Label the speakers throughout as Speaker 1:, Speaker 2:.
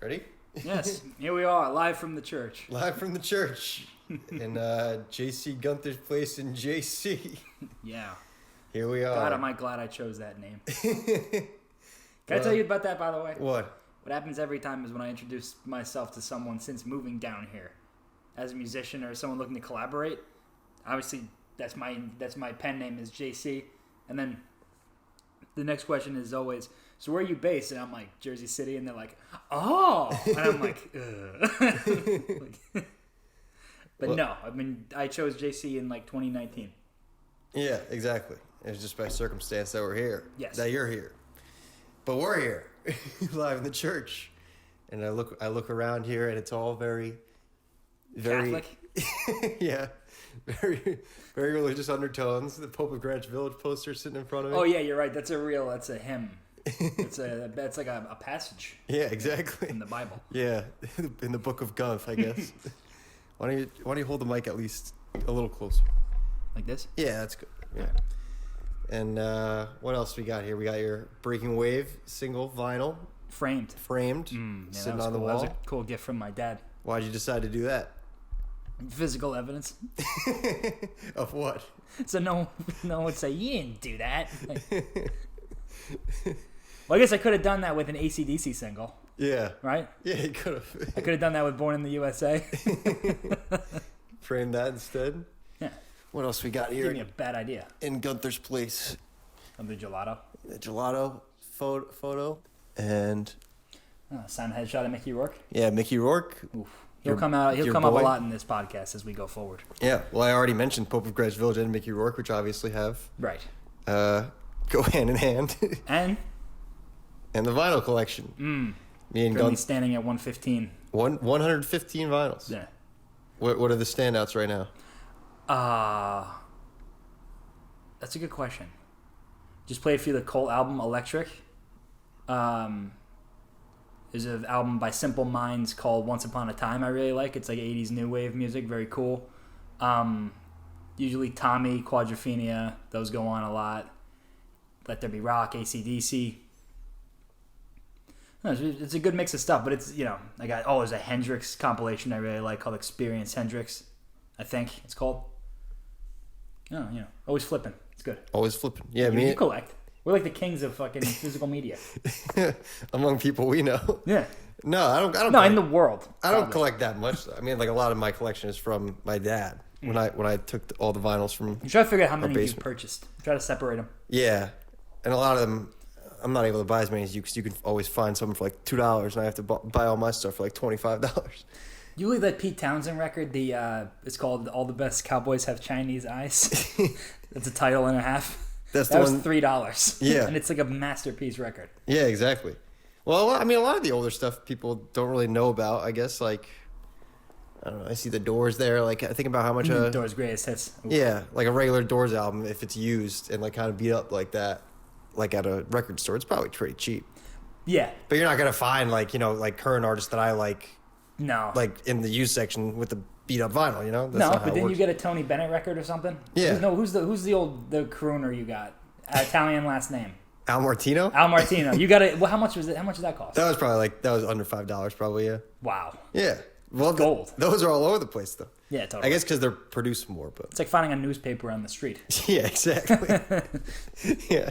Speaker 1: Ready?
Speaker 2: Yes, here we are, live from the church.
Speaker 1: Live from the church in J.C. Gunther's place in J.C.
Speaker 2: Yeah.
Speaker 1: Here we are.
Speaker 2: God, am I glad I chose that name. Can I tell you about that, by the way?
Speaker 1: What?
Speaker 2: What happens every time is when I introduce myself to someone since moving down here, as a musician or someone looking to collaborate. Obviously, that's my pen name is JC, and then the next question is always, so where are you based? And I'm like, Jersey City, and they're like, oh, and I'm like, ugh. But well, no, I mean, I chose JC in like 2019.
Speaker 1: Yeah, exactly. It's just by circumstance that we're here.
Speaker 2: Yes.
Speaker 1: That you're here. But we're here, live in the church. And I look around here, and it's all very
Speaker 2: Catholic?
Speaker 1: Yeah. Very, very religious undertones. The Pope of Greenwich Village poster sitting in front of me.
Speaker 2: Oh, yeah, you're right. That's a hymn. That's like a passage.
Speaker 1: Yeah, exactly.
Speaker 2: In the Bible.
Speaker 1: Yeah, in the book of Gunth, I guess. Why don't you hold the mic at least a little closer?
Speaker 2: Like this?
Speaker 1: Yeah, that's good. Yeah. And what else we got here? We got your Breaking Wave single vinyl.
Speaker 2: Framed.
Speaker 1: Sitting on the wall.
Speaker 2: That was a cool gift from my dad.
Speaker 1: Why'd you decide to do that?
Speaker 2: Physical evidence.
Speaker 1: Of what?
Speaker 2: So no one would say, you didn't do that. Well, I guess I could have done that with an AC/DC single.
Speaker 1: Yeah.
Speaker 2: Right?
Speaker 1: Yeah, you could have.
Speaker 2: I could have done that with Born in the USA.
Speaker 1: Frame that instead?
Speaker 2: Yeah.
Speaker 1: What else we got here?
Speaker 2: Give me a bad idea.
Speaker 1: In Gunther's place.
Speaker 2: Of the gelato.
Speaker 1: The gelato photo. And...
Speaker 2: signed headshot of Mickey Rourke.
Speaker 1: Yeah, Mickey Rourke.
Speaker 2: Oof. He'll come up a lot in this podcast as we go forward.
Speaker 1: Yeah, well, I already mentioned Pope of Greenwich Village and Mickey Rourke, which obviously have
Speaker 2: right
Speaker 1: go hand in hand.
Speaker 2: and
Speaker 1: the vinyl collection. Me and
Speaker 2: Gunth standing at 115.
Speaker 1: 115 vinyls.
Speaker 2: Yeah.
Speaker 1: What are the standouts right now?
Speaker 2: That's a good question. Just played through the Cult album Electric. There's an album by Simple Minds called Once Upon a Time I really like. It's like 80s new wave music, very cool. Usually Tommy, Quadrophenia, those go on a lot. Let There Be Rock, AC/DC. No, it's a good mix of stuff, but it's, there's a Hendrix compilation I really like called Experience Hendrix, I think it's called. Always flipping. It's good.
Speaker 1: Always flipping. Yeah,
Speaker 2: you collect. We're like the kings of fucking physical media.
Speaker 1: Among people we know.
Speaker 2: Yeah.
Speaker 1: No, I don't.
Speaker 2: No, in the world.
Speaker 1: I don't collect that much. I mean, like a lot of my collection is from my dad. When I took all the vinyls from.
Speaker 2: You try to figure out how many you purchased. Try to separate them.
Speaker 1: Yeah, and a lot of them, I'm not able to buy as many as you because you can always find some for like $2, and I have to buy all my stuff for like $25.
Speaker 2: You leave that Pete Townsend record. It's called "All the Best Cowboys Have Chinese Eyes." That's a title and a half. That was $3.
Speaker 1: Yeah.
Speaker 2: And it's like a masterpiece record.
Speaker 1: Yeah, exactly. Well, I mean, a lot of the older stuff people don't really know about, I guess. Like, I don't know. I see the Doors there. Like, I think about how much
Speaker 2: Doors' greatest hits. Ooh.
Speaker 1: Yeah, like a regular Doors album, if it's used and like kind of beat up like that, like at a record store, it's probably pretty cheap.
Speaker 2: Yeah.
Speaker 1: But you're not going to find like current artists that I like.
Speaker 2: No.
Speaker 1: Like in the used section with the beat up vinyl, That's
Speaker 2: no, but then you get a Tony Bennett record or something.
Speaker 1: Yeah.
Speaker 2: Who's the crooner you got? Italian last name.
Speaker 1: Al Martino.
Speaker 2: Al Martino. You got it. Well, how much was it? How much did that cost?
Speaker 1: That was probably under $5, probably. Yeah.
Speaker 2: Wow.
Speaker 1: Yeah. Well,
Speaker 2: gold.
Speaker 1: Those are all over the place, though.
Speaker 2: Yeah, totally.
Speaker 1: I guess because they're produced more, but
Speaker 2: it's like finding a newspaper on the street.
Speaker 1: Yeah, exactly. Yeah.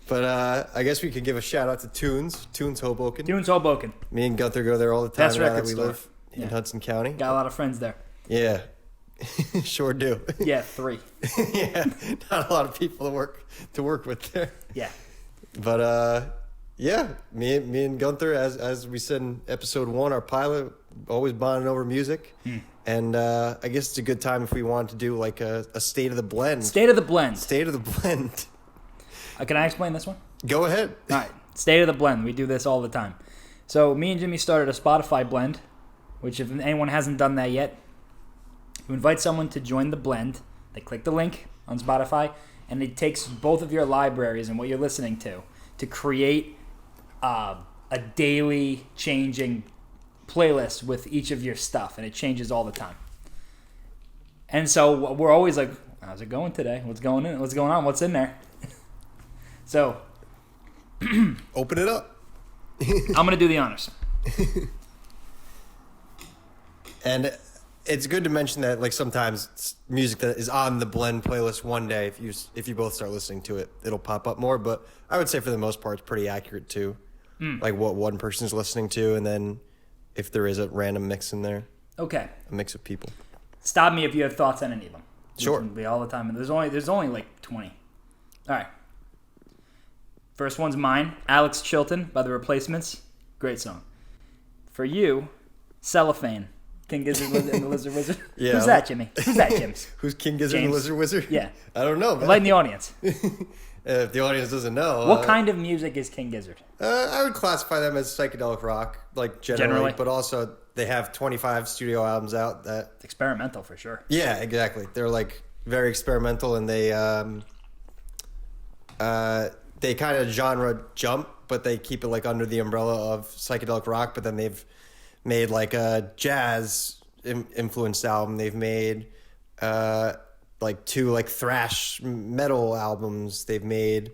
Speaker 1: But I guess we could give a shout out to Tunes Hoboken.
Speaker 2: Tunes Hoboken.
Speaker 1: Me and Gunther go there all the time.
Speaker 2: Best record store.
Speaker 1: Live in Hudson County.
Speaker 2: Got a lot of friends there.
Speaker 1: Yeah. Sure do.
Speaker 2: Yeah, 3.
Speaker 1: Yeah, not a lot of people to work with there.
Speaker 2: Yeah.
Speaker 1: But yeah, me and Gunther, as we said in episode 1, our pilot, always bonding over music. And I guess it's a good time if we wanted to do like a state of the blend.
Speaker 2: State of the blend.
Speaker 1: State of the blend.
Speaker 2: Can I explain this one?
Speaker 1: Go ahead.
Speaker 2: All right. State of the blend. We do this all the time. So me and Jimmy started a Spotify blend, which if anyone hasn't done that yet, you invite someone to join the blend. They click the link on Spotify, and it takes both of your libraries and what you're listening to create a daily changing playlist with each of your stuff, and it changes all the time. And so we're always like, how's it going today? What's going on? What's in there? So
Speaker 1: open it up.
Speaker 2: I'm going to do the honors.
Speaker 1: And it's good to mention that, like, sometimes music that is on the blend playlist one day, if you both start listening to it, it'll pop up more. But I would say for the most part, it's pretty accurate too. Like what one person's listening to, and then if there is a random mix in there,
Speaker 2: Okay.
Speaker 1: a mix of people.
Speaker 2: Stop me if you have thoughts on any of them.
Speaker 1: Sure.
Speaker 2: We can be all the time. There's only like 20. All right. First one's mine. Alex Chilton by The Replacements. Great song. For you, Cellophane. King Gizzard and the Lizard Wizard.
Speaker 1: Yeah.
Speaker 2: Who's that, Jimmy? Who's that, James?
Speaker 1: Who's King Gizzard and
Speaker 2: James.
Speaker 1: the Lizard Wizard?
Speaker 2: Yeah.
Speaker 1: I don't know, man.
Speaker 2: Enlighten the audience.
Speaker 1: If the audience doesn't know.
Speaker 2: What kind of music is King Gizzard?
Speaker 1: I would classify them as psychedelic rock, like generally. But also they have 25 studio albums out that...
Speaker 2: It's experimental for sure.
Speaker 1: Yeah, exactly. They're like very experimental, and they kind of genre jump, but they keep it like under the umbrella of psychedelic rock. But then they've made like a jazz influenced album. They've made like 2 like thrash metal albums. They've made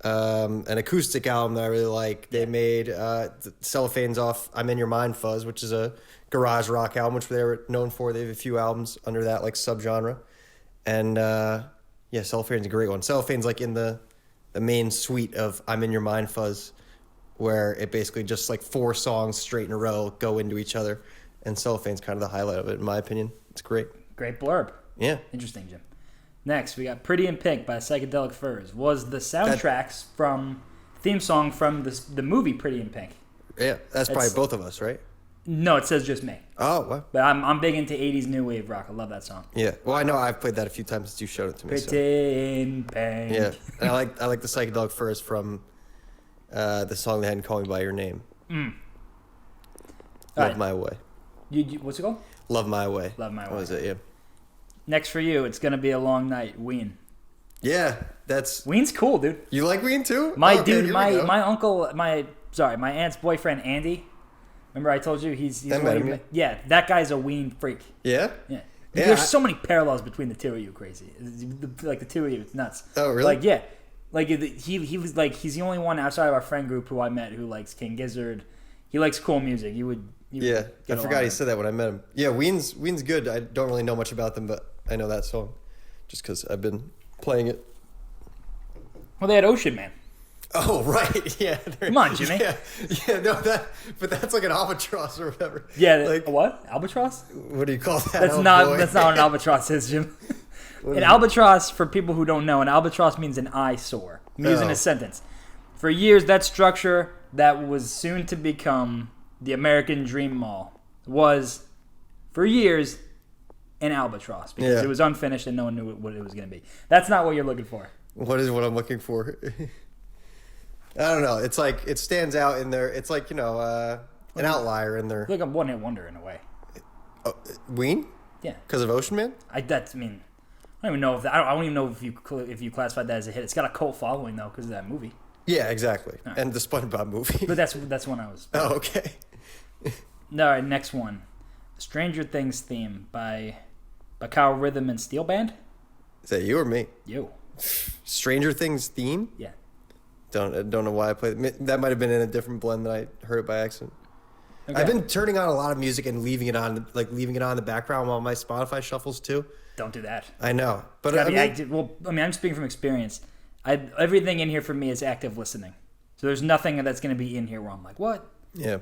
Speaker 1: an acoustic album that I really like. They made Cellophane's off I'm in Your Mind Fuzz, which is a garage rock album, which they were known for. They have a few albums under that like subgenre. And yeah, Cellophane's a great one. Cellophane's like in the main suite of I'm in Your Mind Fuzz, where it basically just like 4 songs straight in a row go into each other. And Cellophane's kind of the highlight of it, in my opinion. It's great.
Speaker 2: Great blurb.
Speaker 1: Yeah.
Speaker 2: Interesting, Jim. Next, we got Pretty in Pink by Psychedelic Furs. Was the soundtracks from theme song from the movie Pretty in Pink.
Speaker 1: Yeah, that's probably both of us, right?
Speaker 2: No, it says just me.
Speaker 1: Oh, wow.
Speaker 2: But I'm big into 80s new wave rock. I love that song.
Speaker 1: Yeah. Well, I know I've played that a few times since you showed it to me.
Speaker 2: Pretty in Pink.
Speaker 1: Yeah. And I like the Psychedelic Furs from the song they had in Call Me By Your Name. Love
Speaker 2: right.
Speaker 1: My Way.
Speaker 2: What's it called?
Speaker 1: Love My Way.
Speaker 2: Love My Way.
Speaker 1: What was it? Yeah.
Speaker 2: Next for you, it's going to be a long night. Ween.
Speaker 1: Yeah, that's...
Speaker 2: Ween's cool, dude.
Speaker 1: You like Ween too?
Speaker 2: My
Speaker 1: Okay,
Speaker 2: dude,
Speaker 1: here we go.
Speaker 2: my aunt's boyfriend, Andy. Remember I told you he's
Speaker 1: I met him,
Speaker 2: yeah, that guy's a Ween freak.
Speaker 1: Yeah?
Speaker 2: Yeah.
Speaker 1: Yeah,
Speaker 2: There's so many parallels between the two of you, crazy. Like the two of you, it's nuts.
Speaker 1: Oh, really?
Speaker 2: Like, yeah. Like, he was like, he's the only one outside of our friend group who I met who likes King Gizzard. He likes cool music. You would
Speaker 1: Yeah,
Speaker 2: get
Speaker 1: I
Speaker 2: along
Speaker 1: forgot he
Speaker 2: with
Speaker 1: said that when I met him. Yeah, Ween's good. I don't really know much about them, but I know that song just because I've been playing it.
Speaker 2: Well, they had Ocean Man.
Speaker 1: Oh, right. Yeah.
Speaker 2: Come on, Jimmy.
Speaker 1: Yeah, no, but that's like an albatross or whatever.
Speaker 2: Yeah,
Speaker 1: Like,
Speaker 2: what? Albatross?
Speaker 1: what do you call that?
Speaker 2: That's
Speaker 1: Oh,
Speaker 2: not
Speaker 1: boy.
Speaker 2: that's not what an albatross is, Jim. An albatross, for people who don't know, an albatross means an eyesore. I'm using
Speaker 1: Oh.
Speaker 2: a sentence. For years, that structure that was soon to become the American Dream Mall was, for years, an albatross because
Speaker 1: Yeah.
Speaker 2: it was unfinished and no one knew what it was going to be. That's not what you're looking for.
Speaker 1: What is what I'm looking for? I don't know. It's like it stands out in there. It's like, an outlier in there.
Speaker 2: It's like a one-hit wonder in a way.
Speaker 1: Oh, Ween?
Speaker 2: Yeah.
Speaker 1: Because of Ocean Man?
Speaker 2: I don't even know I don't even know if you classified that as a hit. It's got a cult following though because of that movie.
Speaker 1: Yeah, exactly.
Speaker 2: Right.
Speaker 1: And the SpongeBob movie.
Speaker 2: But that's when I was.
Speaker 1: Oh, okay.
Speaker 2: All right, next one, Stranger Things theme by Kyle Rhythm and Steel Band.
Speaker 1: Is that you or me?
Speaker 2: You.
Speaker 1: Stranger Things theme?
Speaker 2: Yeah.
Speaker 1: Don't know why I played it. That might have been in a different blend that I heard it by accident.
Speaker 2: Okay.
Speaker 1: I've been turning on a lot of music and leaving it on in the background while my Spotify shuffles too.
Speaker 2: Don't do that.
Speaker 1: I know, but
Speaker 2: I'm speaking from experience. Everything in here for me is active listening. So there's nothing that's going to be in here where I'm like, what?
Speaker 1: Yeah.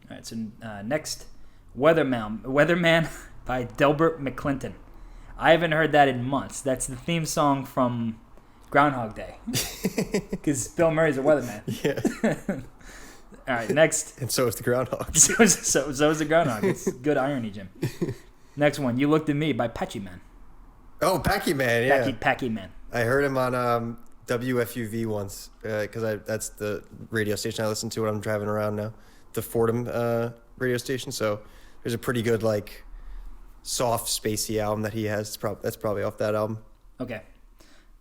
Speaker 2: All right, so next, Weatherman by Delbert McClinton. I haven't heard that in months. That's the theme song from Groundhog Day. Because Bill Murray's a weatherman.
Speaker 1: Yeah.
Speaker 2: All right, next.
Speaker 1: And so is the groundhog.
Speaker 2: So is the Groundhog. It's good irony, Jim. Next one, You Looked at Me by Patchy Man.
Speaker 1: Oh, Packy Man, yeah.
Speaker 2: Packy Man.
Speaker 1: I heard him on WFUV once because that's the radio station I listen to when I'm driving around now, the Fordham radio station. So there's a pretty good like soft spacey album that he has. That's probably off that album.
Speaker 2: Okay.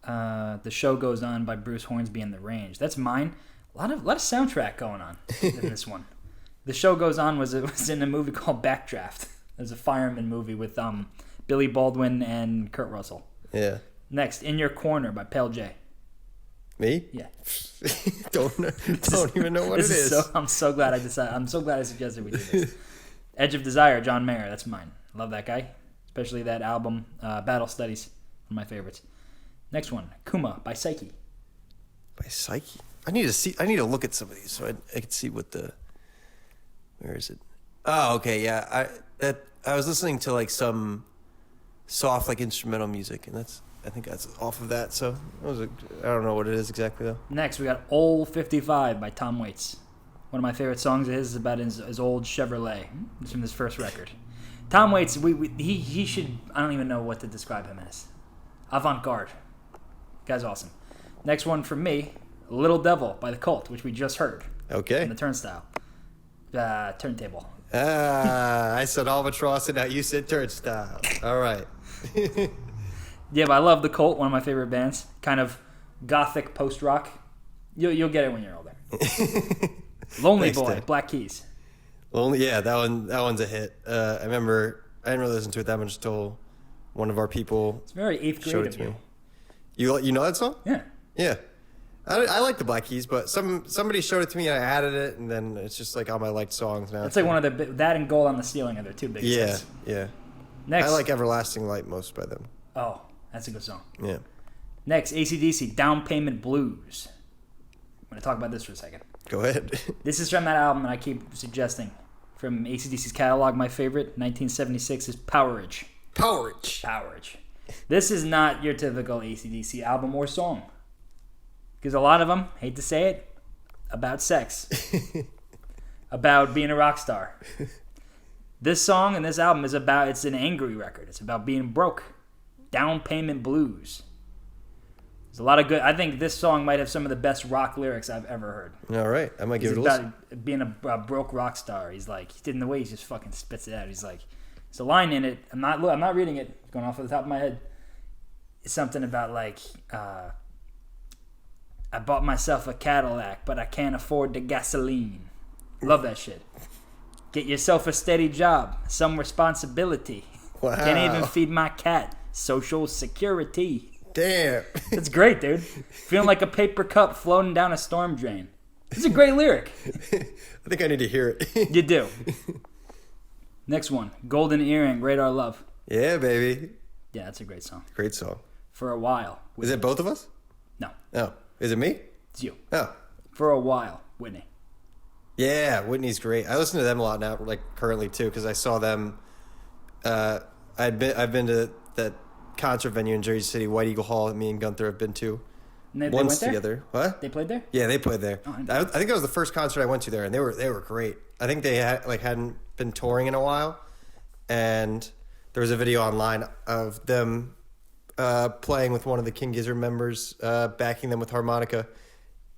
Speaker 2: The Show Goes On by Bruce Hornsby and The Range. That's mine. A lot of soundtrack going on in this one. The Show Goes On was in a movie called Backdraft. It was a fireman movie with Billy Baldwin and Kurt Russell.
Speaker 1: Yeah.
Speaker 2: Next, In Your Corner by Pale J.
Speaker 1: Me?
Speaker 2: Yeah.
Speaker 1: don't even know what it is.
Speaker 2: I'm so glad I suggested we do this. Edge of Desire, John Mayer. That's mine. Love that guy, especially that album, Battle Studies. One of my favorites. Next one, Kuma by Psyche.
Speaker 1: By Psyche. I need to look at some of these so I can see what the. Where is it? Oh, okay, yeah. I was listening to like some soft like instrumental music, and I think that's off of that. So I don't know what it is exactly though.
Speaker 2: Next, we got Old 55 by Tom Waits. One of my favorite songs of his is about his old Chevrolet. It's from his first record. Tom Waits, he should. I don't even know what to describe him as. Avant-garde. Guy's awesome. Next one from me, Little Devil by The Cult, which we just heard.
Speaker 1: Okay.
Speaker 2: On the turntable.
Speaker 1: I said Albatross, and now you said Turnstile. All right.
Speaker 2: Yeah, but I love The Cult, one of my favorite bands. Kind of gothic post-rock. You'll get it when you're older. Lonely
Speaker 1: Thanks,
Speaker 2: Boy,
Speaker 1: Dave.
Speaker 2: Black Keys.
Speaker 1: Lonely, yeah, that one's a hit. I remember I didn't really listen to it that much until one of our people
Speaker 2: It's very 8th grade
Speaker 1: showed it
Speaker 2: of
Speaker 1: to
Speaker 2: you.
Speaker 1: me. You know that song?
Speaker 2: Yeah.
Speaker 1: Yeah. I like the Black Keys, but somebody showed it to me and I added it, and then it's just like on my liked songs now.
Speaker 2: It's like one of that and Gold on the Ceiling are their two biggest
Speaker 1: Yeah,
Speaker 2: hits.
Speaker 1: yeah.
Speaker 2: Next.
Speaker 1: I like Everlasting Light most by them.
Speaker 2: Oh, that's a good song.
Speaker 1: Yeah.
Speaker 2: Next, AC/DC, Down Payment Blues. I'm going to talk about this for a second.
Speaker 1: Go ahead.
Speaker 2: This is from that album that I keep suggesting. From AC/DC's catalog, my favorite, 1976, is Powerage. Powerage. This is not your typical AC/DC album or song. Because a lot of them, hate to say it, about sex. About being a rock star. This song and this album it's an angry record. It's about being broke. Down Payment Blues. There's a lot of good. I think this song might have some of the best rock lyrics I've ever heard.
Speaker 1: All right. I might give it a
Speaker 2: It's
Speaker 1: listen.
Speaker 2: about being a broke rock star. He's like, in the way he just fucking spits it out. He's like, there's a line in it. I'm not reading it. It's going off of the top of my head. It's something about like, I bought myself a Cadillac, but I can't afford the gasoline. Love that shit. Get yourself a steady job, some responsibility.
Speaker 1: Wow.
Speaker 2: Can't even feed my cat. Social security.
Speaker 1: Damn.
Speaker 2: That's great, dude. Feeling like a paper cup floating down a storm drain. It's a great lyric.
Speaker 1: I think I need to hear it.
Speaker 2: You do. Next one, Golden Earring, Radar Love.
Speaker 1: Yeah, baby.
Speaker 2: Yeah, that's a great song.
Speaker 1: Great song.
Speaker 2: For a While.
Speaker 1: Is it both of us?
Speaker 2: No,
Speaker 1: Oh. Is it me?
Speaker 2: it's you.
Speaker 1: Oh.
Speaker 2: For a While, Whitney.
Speaker 1: Yeah, Whitney's great. I listen to them a lot now, like currently too, because I saw them. I've been to that concert venue in Jersey City, White Eagle Hall. That me and Gunther have been to
Speaker 2: And they
Speaker 1: once
Speaker 2: went there?
Speaker 1: together. What?
Speaker 2: They played there?
Speaker 1: Yeah, they played there.
Speaker 2: Oh, I
Speaker 1: I
Speaker 2: know.
Speaker 1: think that was the first concert I went to there, and they were great. I think they hadn't been touring in a while, and there was a video online of them playing with one of the King Gizzard members, backing them with harmonica.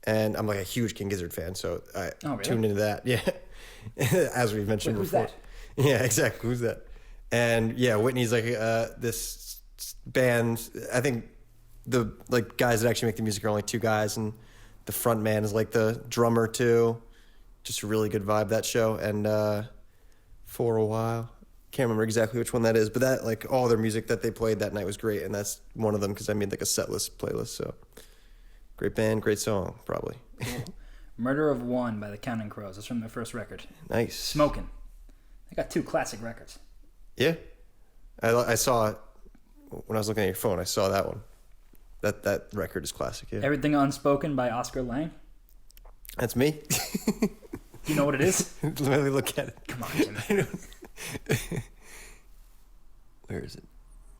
Speaker 1: And I'm like a huge King Gizzard fan, so I
Speaker 2: really?
Speaker 1: tuned into that. Yeah, as we've mentioned
Speaker 2: Wait, who's
Speaker 1: before.
Speaker 2: that?
Speaker 1: Yeah, exactly. Who's that? And yeah, Whitney's like this band. I think the like guys that actually make the music are only two guys, and the front man is like the drummer too. Just a really good vibe, that show. And For a While, can't remember exactly which one that is, but that like all their music that they played that night was great, and that's one of them because I made like a set list playlist. So great band, great song, probably.
Speaker 2: Cool. Murder of One by the Counting Crows. That's from their first record.
Speaker 1: Nice.
Speaker 2: Smoking. They got two classic records.
Speaker 1: Yeah, I saw it when I was looking at your phone. I saw that one. That record is classic. Yeah,
Speaker 2: Everything Unspoken by Oscar Lang.
Speaker 1: that's me.
Speaker 2: Do you know what it is?
Speaker 1: Let me look at it.
Speaker 2: Come on, Jimmy.
Speaker 1: Where is it?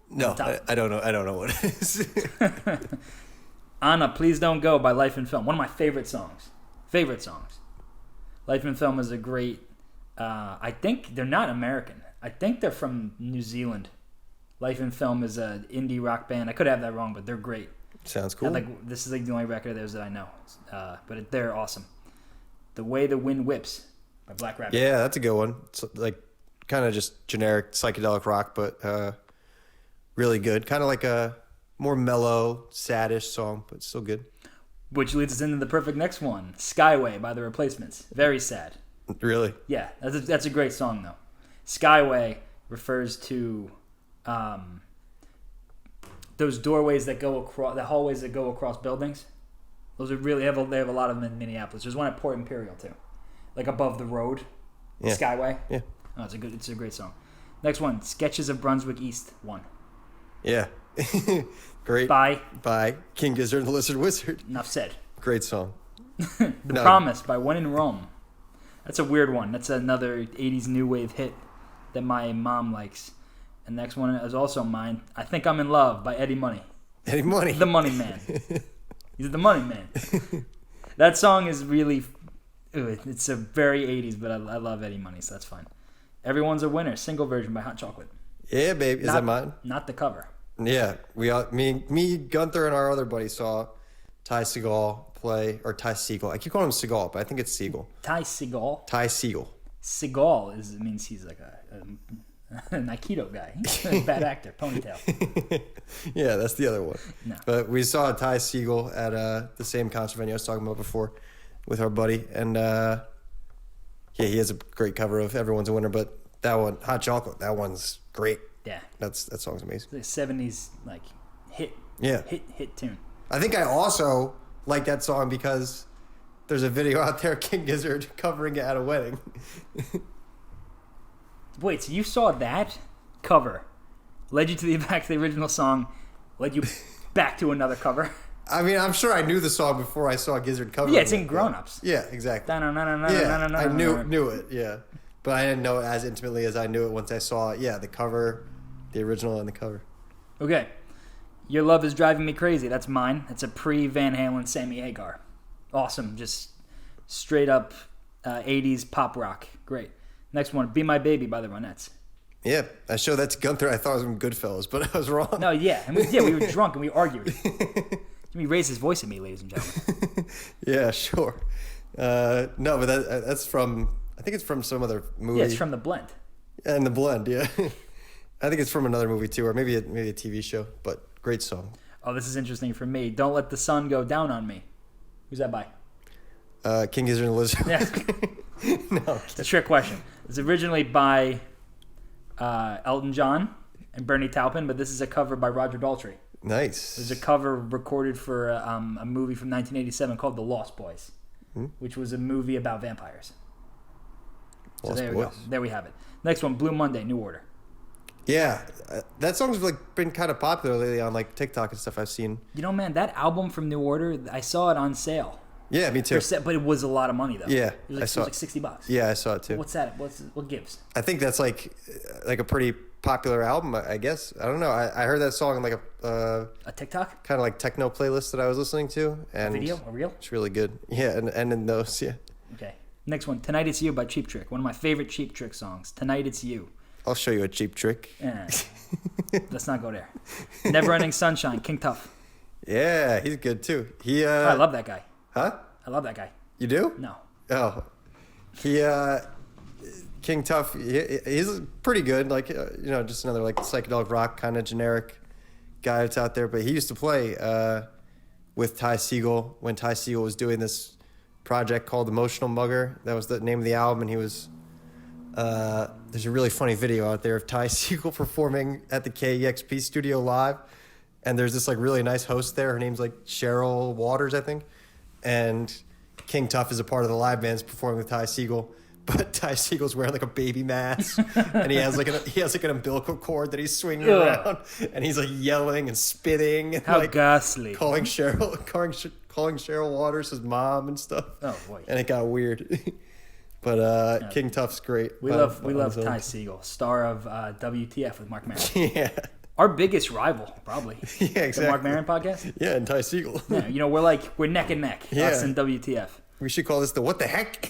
Speaker 1: No, I don't know. I don't know what it is.
Speaker 2: Anna, Please Don't Go by Life in Film. One of my favorite songs. Life in Film is a great... I think they're not American. I think they're from New Zealand. Life in Film is an indie rock band. I could have that wrong, but they're great.
Speaker 1: Sounds cool.
Speaker 2: This is like the only record of theirs that I know. But they're awesome. The Way the Wind Whips by Black Rabbit.
Speaker 1: Yeah, that's a good one. It's like kind of just generic psychedelic rock, but really good. Kind of like a more mellow, saddish song, but still good.
Speaker 2: Which leads us into the perfect next one. Skyway by The Replacements. Very sad.
Speaker 1: Really?
Speaker 2: Yeah, that's a great song, though. Skyway refers to those doorways that go across, the hallways that go across buildings. Those are really they have a lot of them in Minneapolis. There's one at Port Imperial too, like above the road, Skyway.
Speaker 1: Yeah.
Speaker 2: Oh, it's a great song. Next one, Sketches of Brunswick East 1.
Speaker 1: Yeah. Great. By King Gizzard and the Lizard Wizard.
Speaker 2: Enough said.
Speaker 1: Great song.
Speaker 2: The Promise by When in Rome. That's a weird one. That's another 80s new wave hit that my mom likes. And next one is also mine. I Think I'm in Love by Eddie Money.
Speaker 1: Eddie Money.
Speaker 2: The Money Man. He's the Money Man. That song is really... it's a very 80s, but I love Eddie Money, so that's fine. Everyone's a Winner, single version by Hot Chocolate.
Speaker 1: Yeah, babe. Is that mine?
Speaker 2: Not the cover.
Speaker 1: Yeah. Me, Gunther, and our other buddy saw Ty Segall play, or Ty Segall. I keep calling him Segall, but I think it's Siegel.
Speaker 2: Ty Segall?
Speaker 1: Ty Segall.
Speaker 2: Segall means he's like a Aikido guy. He's a bad actor. Ponytail.
Speaker 1: Yeah, that's the other one.
Speaker 2: No.
Speaker 1: But we saw Ty Segall at the same concert venue I was talking about before with our buddy. And he has a great cover of Everyone's a Winner. But that one, Hot Chocolate, that one's great.
Speaker 2: Yeah.
Speaker 1: That song's amazing.
Speaker 2: It's a 70s hit.
Speaker 1: Yeah.
Speaker 2: Hit tune.
Speaker 1: I think I also like that song because there's a video out there, King Gizzard covering it at a wedding.
Speaker 2: Wait, so you saw that cover, led you back to the original song, led you back to another cover?
Speaker 1: I mean, I'm sure I knew the song before I saw Gizzard cover.
Speaker 2: Yeah, it's in Grown Ups.
Speaker 1: Yeah, exactly.
Speaker 2: Yeah,
Speaker 1: I knew it, yeah. But I didn't know it as intimately as I knew it once I saw, the cover, the original and the cover.
Speaker 2: Okay. Your Love is Driving Me Crazy. That's mine. It's a pre-Van Halen Sammy Hagar. Awesome. Just straight up 80s pop rock. Great. Next one, Be My Baby by the Ronettes.
Speaker 1: Yeah, I showed that to Gunther. I thought it was from Goodfellas, but I was wrong.
Speaker 2: No, yeah. We were drunk and we argued. He raised his voice at me, ladies and gentlemen.
Speaker 1: Yeah, sure. No, but that's from, I think it's from some other movie.
Speaker 2: Yeah, it's from The Blend.
Speaker 1: And The Blend, yeah. I think it's from another movie too, or maybe a TV show, but great song.
Speaker 2: Oh, this is interesting for me. Don't Let the Sun Go Down on Me. Who's that by?
Speaker 1: King Gizzard and the Lizard.
Speaker 2: Yeah.
Speaker 1: No.
Speaker 2: It's a trick question. It's originally by Elton John and Bernie Taupin, but this is a cover by Roger Daltrey.
Speaker 1: Nice.
Speaker 2: There's a cover recorded for a movie from 1987 called The Lost Boys, which was a movie about vampires. So there we go. There we have it. Next one, Blue Monday, New Order.
Speaker 1: Yeah, that song's been kind of popular lately on TikTok and stuff I've seen.
Speaker 2: You know, man, that album from New Order, I saw it on sale.
Speaker 1: Yeah, me too.
Speaker 2: But it was a lot of money though.
Speaker 1: Yeah,
Speaker 2: it was like $60.
Speaker 1: Yeah, I saw it too.
Speaker 2: What's that? What gives?
Speaker 1: I think that's like a pretty popular album, I guess. I don't know. I heard that song in a
Speaker 2: TikTok?
Speaker 1: Kind of like techno playlist that I was listening to. And
Speaker 2: a video? A reel?
Speaker 1: It's really good. Yeah, and in those, yeah.
Speaker 2: Okay. Next one, Tonight It's You by Cheap Trick. One of my favorite Cheap Trick songs. Tonight It's You.
Speaker 1: I'll show you a cheap trick.
Speaker 2: Let's not go there. Never Ending Sunshine, King Tough.
Speaker 1: Yeah, he's good too.
Speaker 2: I love that guy.
Speaker 1: Huh?
Speaker 2: I love that guy.
Speaker 1: You do?
Speaker 2: No.
Speaker 1: Oh. King Tough, he's pretty good. Just another psychedelic rock kind of generic guy that's out there. But he used to play with Ty Segall when Ty Segall was doing this project called Emotional Mugger. That was the name of the album, and he was... there's a really funny video out there of Ty Segall performing at the KEXP studio live, and there's this really nice host there. Her name's Cheryl Waters, I think, and King Tough is a part of the live bands performing with Ty Segall, but Ty Segall's wearing a baby mask, and he has an umbilical cord that he's swinging around, and he's yelling and spitting, and
Speaker 2: how ghastly,
Speaker 1: calling Cheryl Waters his mom and stuff.
Speaker 2: Oh boy,
Speaker 1: and it got weird. But King Tough's great.
Speaker 2: We love Ty Segall, star of WTF with Mark Maron.
Speaker 1: Yeah.
Speaker 2: Our biggest rival, probably.
Speaker 1: Yeah, exactly.
Speaker 2: The Mark Maron podcast?
Speaker 1: Yeah, and Ty Segall.
Speaker 2: Yeah, we're neck and neck, us and WTF.
Speaker 1: We should call this the What the Heck?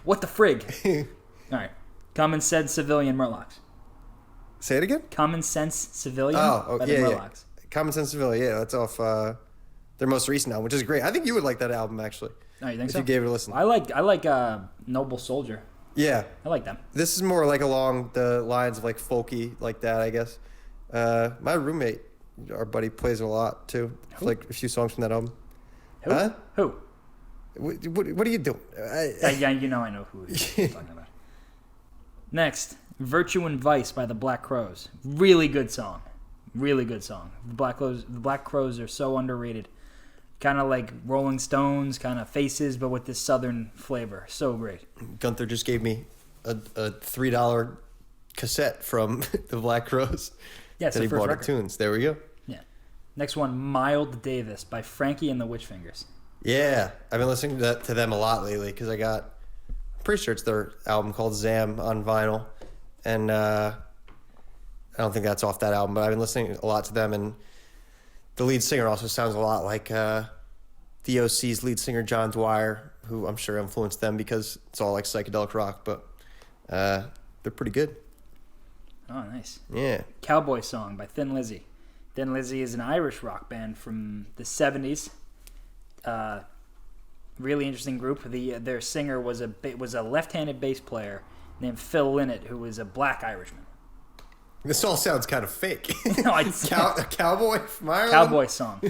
Speaker 2: What the frig? All right. Common Sense Civilian Murlocs.
Speaker 1: Say it again?
Speaker 2: Common Sense Civilian by the Murlocs.
Speaker 1: Common Sense Civilian, yeah. That's off their most recent album, which is great. I think you would like that album, actually.
Speaker 2: Oh, you think
Speaker 1: if
Speaker 2: so?
Speaker 1: You gave it a listen.
Speaker 2: I like Noble Soldier.
Speaker 1: Yeah.
Speaker 2: I like them.
Speaker 1: This is more along the lines of folky like that, I guess. My roommate, our buddy, plays it a lot too.
Speaker 2: Who?
Speaker 1: A few songs from that album.
Speaker 2: Who?
Speaker 1: Huh?
Speaker 2: Who?
Speaker 1: What are you doing?
Speaker 2: Yeah, I know who you're talking about. Next, Virtue and Vice by the Black Crowes. Really good song. Really good song. The Black Crowes are so underrated. Kind of like Rolling Stones, kind of Faces, but with this southern flavor. So great.
Speaker 1: Gunther just gave me a $3 cassette from the Black Crowes
Speaker 2: Yeah, it's
Speaker 1: that
Speaker 2: the
Speaker 1: he
Speaker 2: first
Speaker 1: bought
Speaker 2: record.
Speaker 1: at Tunes. There we go.
Speaker 2: Yeah. Next one, Mild Davis by Frankie and the Witchfingers.
Speaker 1: Yeah, I've been listening to them a lot lately because I'm pretty sure it's their album called Zam on vinyl, and I don't think that's off that album, but I've been listening a lot to them, and the lead singer also sounds a lot like the OC's lead singer John Dwyer, who I'm sure influenced them because it's all like psychedelic rock, but they're pretty good.
Speaker 2: Oh, nice.
Speaker 1: Yeah.
Speaker 2: Cowboy Song by Thin Lizzy. Thin Lizzy is an Irish rock band from the 70s. Really interesting group. Their singer was a left-handed bass player named Phil Lynott, who was a black Irishman.
Speaker 1: This all sounds kind of fake.
Speaker 2: No,
Speaker 1: A cowboy from Ireland?
Speaker 2: Cowboy Song.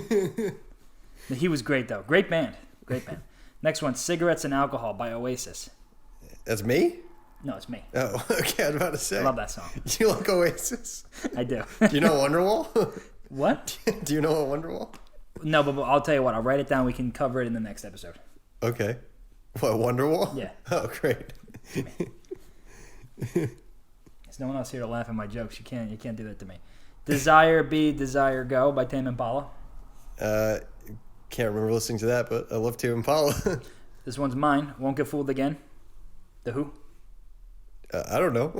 Speaker 2: He was great, though. Great band. Next one, Cigarettes and Alcohol by Oasis.
Speaker 1: That's me?
Speaker 2: No, it's me.
Speaker 1: Oh, okay, I was about to say.
Speaker 2: I love that song.
Speaker 1: You like Oasis?
Speaker 2: I do.
Speaker 1: Do you know Wonderwall?
Speaker 2: What?
Speaker 1: Do you know Wonderwall?
Speaker 2: No, but I'll tell you what. I'll write it down. We can cover it in the next episode.
Speaker 1: Okay. What, Wonderwall?
Speaker 2: Yeah.
Speaker 1: Oh, great.
Speaker 2: There's no one else here to laugh at my jokes. You can't do that to me. Desire Be, Desire Go by Tame Impala.
Speaker 1: Can't remember listening to that, but I love Tame Impala.
Speaker 2: This one's mine. Won't Get Fooled Again. The Who.
Speaker 1: I don't know.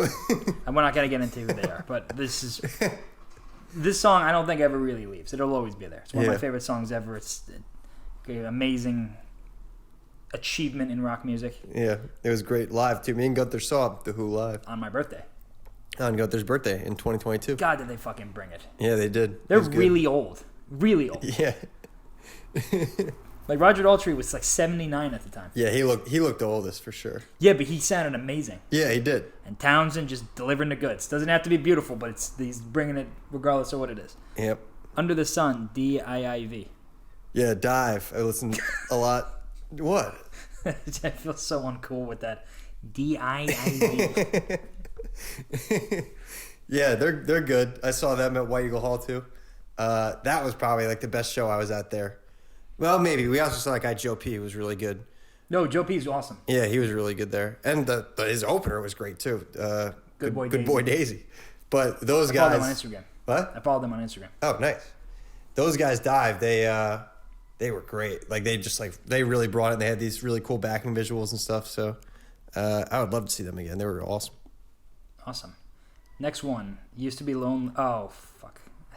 Speaker 2: And we're not going to get into who they are, but this song I don't think ever really leaves. It'll always be there. It's one of my favorite songs ever. It's an amazing achievement in rock music.
Speaker 1: Yeah, it was great live, too. Me and Gunther saw The Who live.
Speaker 2: On my birthday.
Speaker 1: On Gunther's birthday in 2022.
Speaker 2: God, did they fucking bring it.
Speaker 1: Yeah, they did.
Speaker 2: They're really old. Really old.
Speaker 1: Yeah.
Speaker 2: Like Roger Daltrey was like 79 at the time.
Speaker 1: Yeah, he looked the oldest for sure.
Speaker 2: Yeah, but he sounded amazing.
Speaker 1: Yeah, he did.
Speaker 2: And Townsend just delivering the goods. Doesn't have to be beautiful, but he's bringing it regardless of what it is.
Speaker 1: Yep.
Speaker 2: Under the Sun, D-I-I-V.
Speaker 1: Yeah, Dive. I listened a lot. What?
Speaker 2: I feel so uncool with that. D-I-I-V.
Speaker 1: Yeah, they're good. I saw them at White Eagle Hall too. That was probably like the best show I was at there. Well, maybe. We also saw that guy Joe P, who was really good.
Speaker 2: No, Joe P's awesome.
Speaker 1: Yeah, he was really good there. And his opener was great too. Good Boy Daisy. But those
Speaker 2: I
Speaker 1: guys...
Speaker 2: followed them on Instagram.
Speaker 1: What?
Speaker 2: I followed them on Instagram.
Speaker 1: Oh, nice. Those guys Dive, they were great. Like they really brought it, and they had these really cool backing visuals and stuff. So I would love to see them again. They were awesome.
Speaker 2: Awesome. Next one. Used to Be Lonely. Oh, fuck. I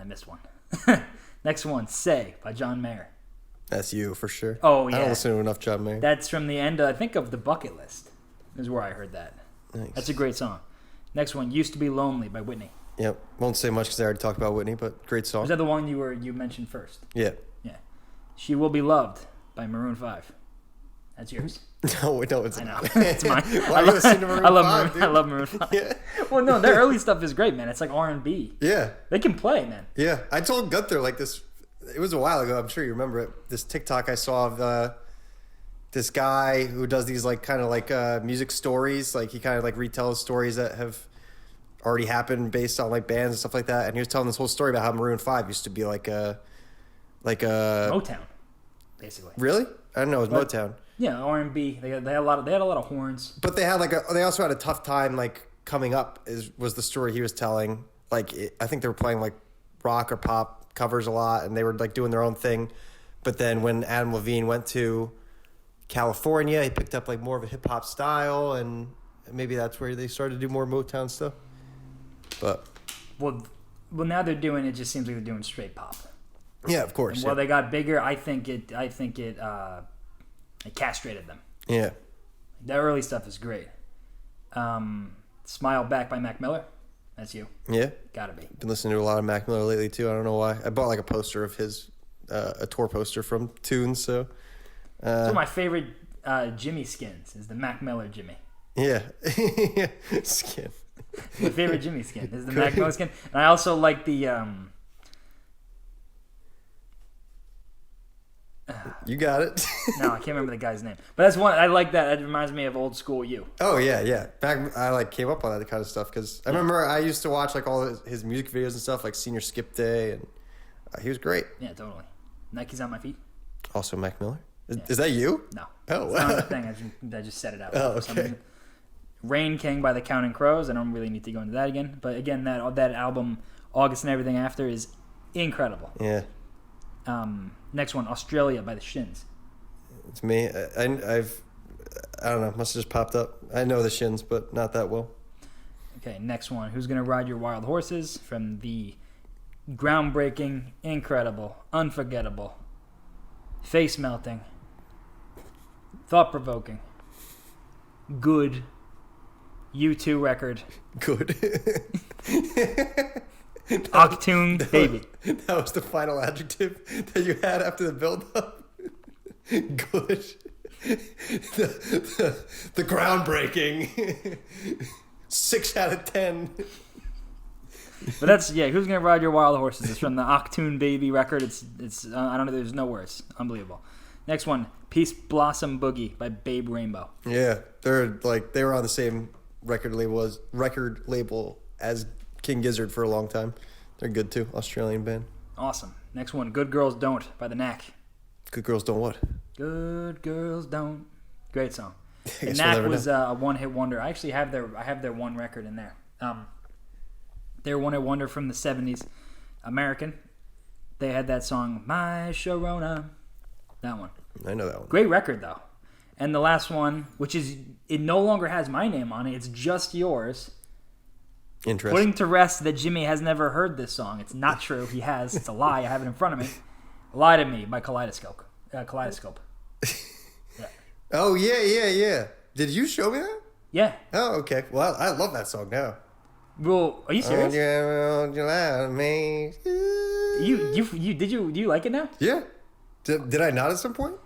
Speaker 2: missed one. Next one. Say by John Mayer.
Speaker 1: That's you for sure.
Speaker 2: Oh, yeah.
Speaker 1: I don't listen to enough John Mayer.
Speaker 2: That's from the end, I think, of The Bucket List is where I heard that.
Speaker 1: Nice.
Speaker 2: That's a great song. Next one. Used to Be Lonely by Whitney.
Speaker 1: Yep. Won't say much because I already talked about Whitney, but great song.
Speaker 2: Was that the one you mentioned first?
Speaker 1: Yeah.
Speaker 2: Yeah. She Will Be Loved by Maroon 5. That's yours.
Speaker 1: No, it's
Speaker 2: I know.
Speaker 1: not.
Speaker 2: It's mine.
Speaker 1: Why are you listening to Maroon 5, dude?
Speaker 2: I love Maroon 5.
Speaker 1: Yeah.
Speaker 2: Well, no, their early stuff is great, man. It's like R&B.
Speaker 1: Yeah.
Speaker 2: They can play, man.
Speaker 1: Yeah. I told Gunther like this. It was a while ago. I'm sure you remember it. This TikTok I saw of this guy who does these like kind of like music stories. Like he kind of like retells stories that have already happened based on like bands and stuff like that. And he was telling this whole story about how Maroon 5 used to be like a
Speaker 2: Motown, basically.
Speaker 1: Really? I don't know. It was Motown.
Speaker 2: Yeah, R&B. They had a lot of horns.
Speaker 1: But they also had a tough time like coming up. Was the story he was telling? Like I think they were playing like rock or pop covers a lot, and they were like doing their own thing. But then when Adam Levine went to California, he picked up like more of a hip hop style, and maybe that's where they started to do more Motown stuff. But
Speaker 2: well, now they're doing it. Just seems like they're doing straight pop.
Speaker 1: Yeah, of course.
Speaker 2: And while they got bigger, I think it castrated them.
Speaker 1: Yeah.
Speaker 2: Their early stuff is great. Smile Back by Mac Miller. That's you.
Speaker 1: Yeah.
Speaker 2: Gotta be.
Speaker 1: Been listening to a lot of Mac Miller lately too. I don't know why. I bought like a poster of his, a tour poster from Tunes. So.
Speaker 2: It's one of my favorite Jimmy skins is the Mac Miller Jimmy.
Speaker 1: Yeah. Skin.
Speaker 2: My favorite Jimmy skin is the Mac Miller skin, and I also like the.
Speaker 1: You got it.
Speaker 2: No, I can't remember the guy's name, but that's one I like. That reminds me of old school you.
Speaker 1: Oh yeah. Back I like came up on that kind of stuff because I remember I used to watch like all his music videos and stuff like Senior Skip Day, and He was great.
Speaker 2: Yeah, totally. Nike's on my feet.
Speaker 1: Also, Mac Miller.
Speaker 2: Yeah.
Speaker 1: Is that you?
Speaker 2: No.
Speaker 1: Oh,
Speaker 2: It's
Speaker 1: wow.
Speaker 2: not a thing. I just said it out.
Speaker 1: Oh,
Speaker 2: for some
Speaker 1: okay.
Speaker 2: reason. Rain King by the Counting Crows. I don't really need to go into that again. But again, that album, August and Everything After, is incredible.
Speaker 1: Yeah.
Speaker 2: Next one, Australia by the Shins.
Speaker 1: It's me. I don't know. Must have just popped up. I know the Shins, but not that well.
Speaker 2: Okay, next one, Who's Gonna Ride Your Wild Horses, from the groundbreaking, incredible, unforgettable, face-melting, thought-provoking, good U2 record,
Speaker 1: Good.
Speaker 2: Octoon Baby.
Speaker 1: That was the final adjective that you had after the build-up. Good. The groundbreaking. 6 out of 10.
Speaker 2: But that's, Who's Gonna Ride Your Wild Horses? It's from the Octoon Baby record. It's I don't know, there's no words. Unbelievable. Next one, Peace Blossom Boogie by Babe Rainbow.
Speaker 1: Yeah, they were on the same record label as King Gizzard for a long time. They're good too, Australian band.
Speaker 2: Awesome. Next one, Good Girls Don't by the Knack.
Speaker 1: Good Girls Don't what?
Speaker 2: Good Girls Don't. Great song. The
Speaker 1: guess we'll
Speaker 2: Knack
Speaker 1: never
Speaker 2: was a one-hit wonder. I actually have their one record in there. They're one-hit wonder from the 70s. American. They had that song, My Sharona. That one.
Speaker 1: I know that one.
Speaker 2: Great record, though. And the last one, which is, it no longer has my name on it. It's just yours.
Speaker 1: Interesting.
Speaker 2: Putting to rest that Jimmy has never heard this song. It's not true. He has. It's a lie. I have it in front of me. Lie to Me by Kaleidoscope. Kaleidoscope. Yeah.
Speaker 1: Oh, yeah. Did you show me that?
Speaker 2: Yeah.
Speaker 1: Oh, okay. Well, I love that song now.
Speaker 2: Well, are you serious?
Speaker 1: You lie to me.
Speaker 2: Do you like it now?
Speaker 1: Yeah. Did I not at some point?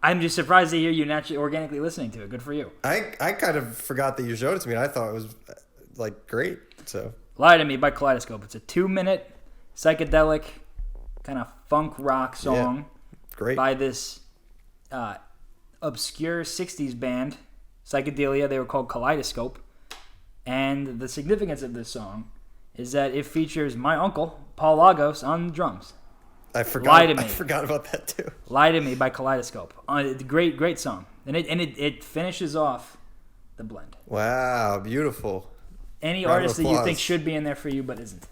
Speaker 2: I'm just surprised to hear you naturally organically listening to it. Good for you.
Speaker 1: I kind of forgot that you showed it to me, and I thought it was, great. So
Speaker 2: Lie to Me by Kaleidoscope. It's a 2-minute psychedelic kind of funk rock song
Speaker 1: great.
Speaker 2: by this obscure 60s band, Psychedelia. They were called Kaleidoscope. And the significance of this song is that it features my uncle, Paul Lagos, on drums.
Speaker 1: I forgot.
Speaker 2: Lie to Me.
Speaker 1: I forgot about that too.
Speaker 2: Lie to Me by Kaleidoscope. Great song. And it finishes off the blend.
Speaker 1: Wow, beautiful.
Speaker 2: Any
Speaker 1: Round of
Speaker 2: artist that you
Speaker 1: applause.
Speaker 2: think should be in there for you but isn't.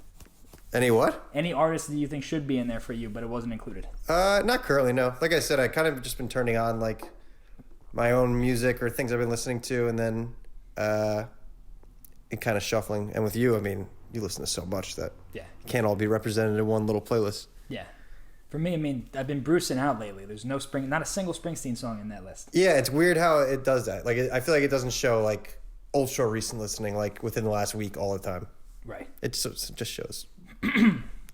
Speaker 1: Any what?
Speaker 2: Any artist that you think should be in there for you but it wasn't included.
Speaker 1: Not currently, no. Like I said, I kind of just been turning on my own music or things I've been listening to, and then and kind of shuffling. And with you, I mean, you listen to so much that
Speaker 2: Yeah.
Speaker 1: it can't all be represented in one little playlist.
Speaker 2: Yeah. For me, I mean, I've been bruising out lately. There's not a single Springsteen song in that list.
Speaker 1: Yeah, it's weird how it does that. I feel like it doesn't show ultra recent listening within the last week all the time.
Speaker 2: Right.
Speaker 1: It just shows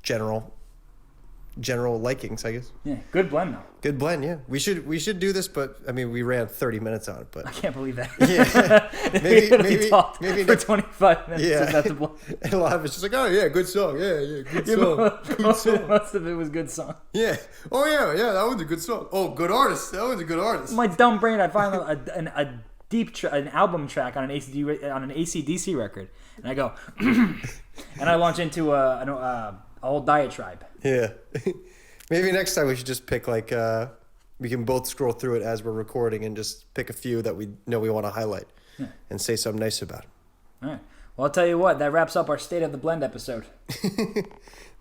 Speaker 1: general likings, I guess.
Speaker 2: Yeah. Good blend though.
Speaker 1: Good blend, yeah. We should do this, but I mean, we ran 30 minutes on it, but
Speaker 2: I can't believe that.
Speaker 1: yeah,
Speaker 2: we talked for 25 minutes
Speaker 1: yeah.
Speaker 2: about the blend.
Speaker 1: And a lot of it's just oh yeah, good song, yeah, good song, good song,
Speaker 2: Most of it was good song.
Speaker 1: yeah. Oh yeah, that was a good song. Oh, good artist, that was a good artist.
Speaker 2: My dumb brain, I find an album track on an AC/DC record, and I go, and I launch into a whole diatribe.
Speaker 1: Yeah. Maybe next time we should just pick we can both scroll through it as we're recording and just pick a few that we know we want to highlight and say something nice about it.
Speaker 2: All right. Well, I'll tell you what. That wraps up our State of the Blend episode.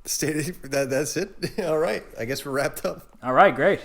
Speaker 1: That's it. All right. I guess we're wrapped up.
Speaker 2: All right. Great.